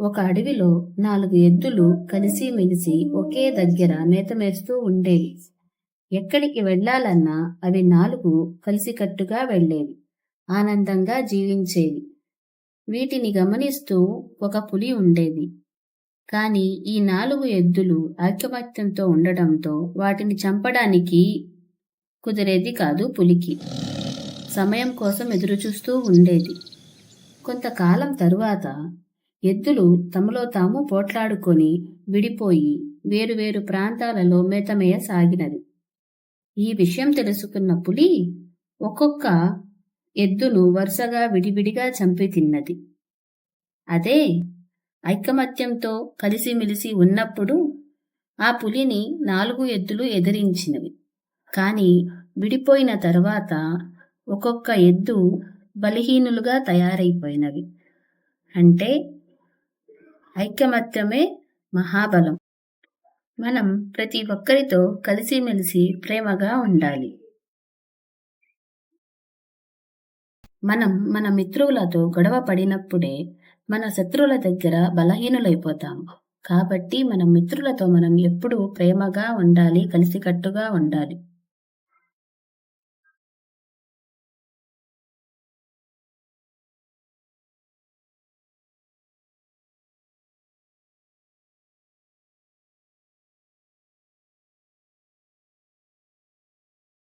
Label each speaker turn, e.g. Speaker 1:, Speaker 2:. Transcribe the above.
Speaker 1: ఒక అడవిలో 4 ఎద్దులు కలిసిమెలిసి ఒకే దగ్గర మేతమేస్తూ ఉండేవి. ఎక్కడికి వెళ్ళాలన్నా అవి 4 కలిసికట్టుగా వెళ్ళేవి. ఆనందంగా జీవించేవి. వీటిని గమనిస్తూ ఒక పులి ఉండేది. కానీ ఈ 4 ఎద్దులు ఐకమత్యంతో ఉండడంతో వాటిని చంపడానికి కుదిరేది కాదు పులికి. సమయం కోసం ఎదురుచూస్తూ ఉండేది. కొంతకాలం తరువాత ఎద్దులు తమలో తాము పోట్లాడుకొని విడిపోయి వేరువేరు ప్రాంతాలలో మేతమేయసాగినవి. ఈ విషయం తెలుసుకున్న పులి ఒక్కొక్క ఎద్దును వరుసగా విడివిడిగా చంపి తిన్నది. అదే ఐకమత్యంతో కలిసిమెలిసి ఉన్నప్పుడు ఆ పులిని 4 ఎద్దులు ఎదిరించినవి. కానీ విడిపోయిన తర్వాత ఒక్కొక్క ఎద్దు బలహీనులుగా తయారైపోయినవి. అంటే ఐకమత్యమే మహాబలం. మనం ప్రతి ఒక్కరితో కలిసిమెలిసి ప్రేమగా ఉండాలి. మనం మన మిత్రులతో గొడవ పడినప్పుడే మన శత్రువుల దగ్గర బలహీనులైపోతాము. కాబట్టి మన మిత్రులతో మనం ఎప్పుడూ ప్రేమగా ఉండాలి, కలిసికట్టుగా ఉండాలి.